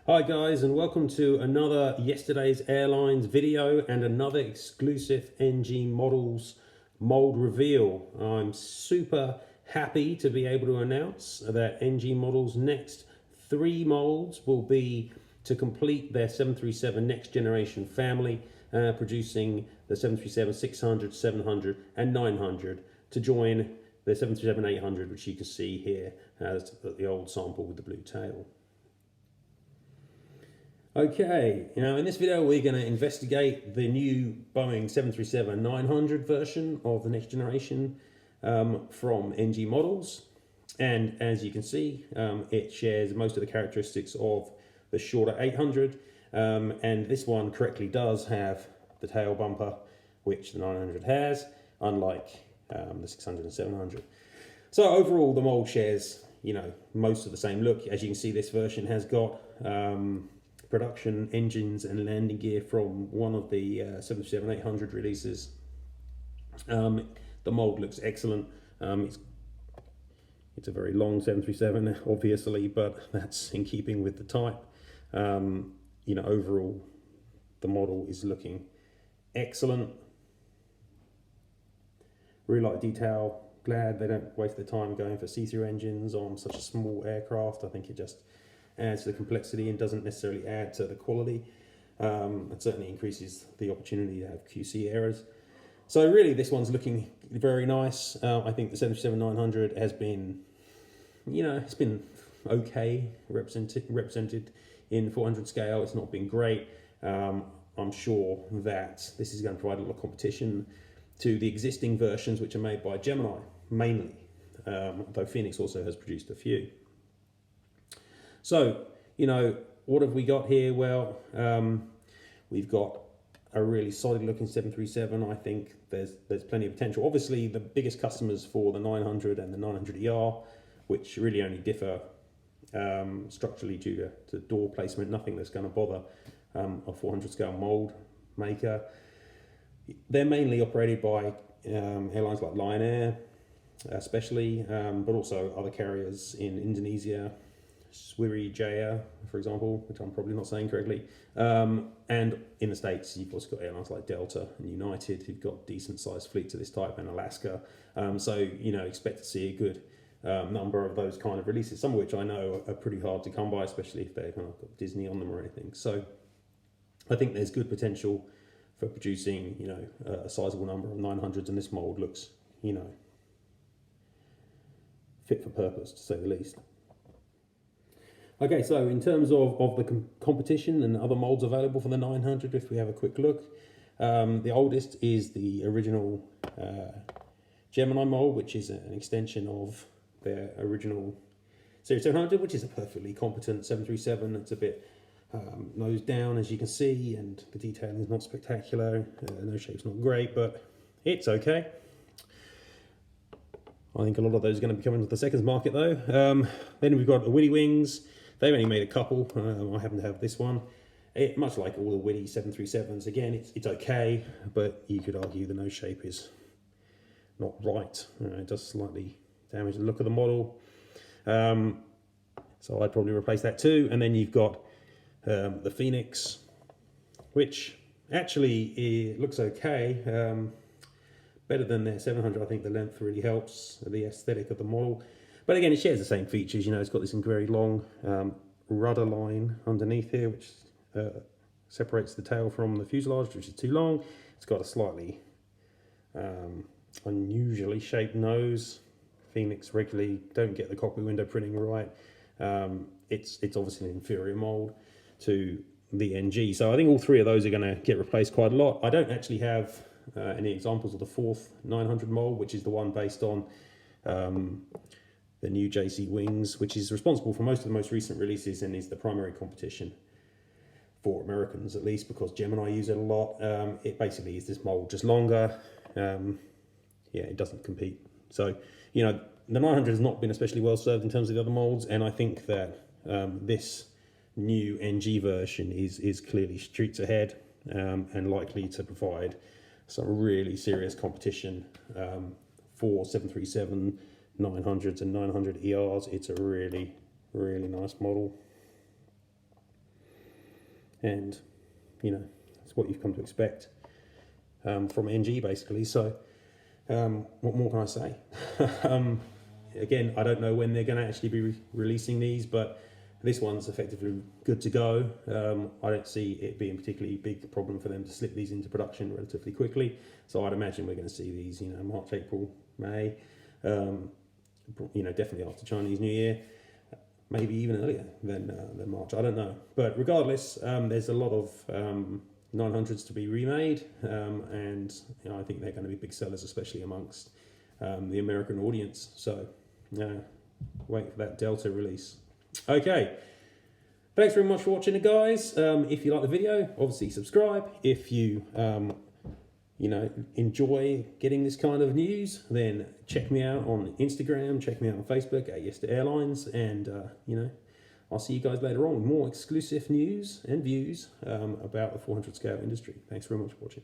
Hi guys, and welcome to another Yesterday's Airlines video and another exclusive NG Models mold reveal. I'm super happy to be able to announce that NG Models' next 3 molds will be to complete their 737 next generation family, producing the 737-600, 700 and 900 to join the 737-800, which you can see here as the old sample with the blue tail. Okay, now in this video we're going to investigate the new Boeing 737-900 version of the next generation from NG Models. And as you can see, it shares most of the characteristics of the shorter 800, and this one correctly does have the tail bumper, which the 900 has, unlike the 600 and 700. So overall the mold shares, most of the same look. As you can see, this version has got production engines and landing gear from one of the 737-800 releases. The mold looks excellent. It's a very long 737, obviously, but that's in keeping with the type. Overall, the model is looking excellent. Really like detail. Glad they don't waste their time going for see-through engines on such a small aircraft. I think it just adds to the complexity and doesn't necessarily add to the quality. It certainly increases the opportunity to have QC errors. So really this one's looking very nice. I think the 737-900 has been, it's been okay represented in 400 scale. It's not been great. I'm sure that this is going to provide a lot of competition to the existing versions, which are made by Gemini mainly, though Phoenix also has produced a few. So, what have we got here? Well, we've got a really solid looking 737. I think there's plenty of potential. Obviously, the biggest customers for the 900 and the 900ER, which really only differ structurally due to door placement, nothing that's going to bother a 400 scale mold maker. They're mainly operated by airlines like Lion Air, especially, but also other carriers in Indonesia, Sriwijaya, for example, which I'm probably not saying correctly. And in the States, you've also got airlines like Delta and United, who've got decent sized fleets of this type, and Alaska. So, expect to see a good number of those kind of releases, some of which I know are pretty hard to come by, especially if they've kind of got Disney on them or anything. So I think there's good potential for producing, a sizable number of 900s, and this mold looks, fit for purpose, to say the least. Okay, so in terms of the competition and other molds available for the 900, if we have a quick look, the oldest is the original Gemini mold, which is an extension of their original Series 700, which is a perfectly competent 737. It's a bit nose down, as you can see, and the detailing is not spectacular. Nose shape's not great, but it's okay. I think a lot of those are going to be coming to the seconds market, though. Then we've got the Witty wings. They've only made a couple. I happen to have this one. Much like all the Witty 737s, again, it's okay, but you could argue the nose shape is not right. It does slightly damage the look of the model. So I'd probably replace that too. And then you've got the Phoenix, which actually looks okay. Better than their 700. I think the length really helps the aesthetic of the model. But again, it shares the same features. It's got this very long rudder line underneath here, which separates the tail from the fuselage, which is too long. It's got a slightly unusually shaped nose. Phoenix regularly don't get the cockpit window printing right. It's obviously an inferior mold to the NG. So I think all three of those are going to get replaced quite a lot. I don't actually have any examples of the fourth 900 mold, which is the one based on the new JC wings, which is responsible for most of the most recent releases and is the primary competition for Americans, at least, because Gemini use it a lot. It basically is this mold, just longer. It doesn't compete. So, the 900 has not been especially well served in terms of the other molds, and I think that this new NG version is clearly streets ahead and likely to provide some really serious competition for 737 900s and 900 ERs. It's a really, really nice model. and you know, it's what you've come to expect from NG basically. So what more can I say? Again, I don't know when they're going to actually be releasing these, but this one's effectively good to go. I don't see it being a particularly big problem for them to slip these into production relatively quickly. So I'd imagine we're going to see these, you know, March, April, May, you know, definitely after Chinese New Year, maybe even earlier than March. I don't know. But regardless, there's a lot of 900s to be remade, and you know, I think they're going to be big sellers, especially amongst the American audience. So wait for that Delta release. Okay, thanks very much for watching it, guys. If you like the video, obviously subscribe. If you you know, enjoy getting this kind of news, then check me out on Instagram, check me out on Facebook at Yes to Airlines, and you know, I'll see you guys later on with more exclusive news and views about the 400 scale industry. Thanks very much for watching.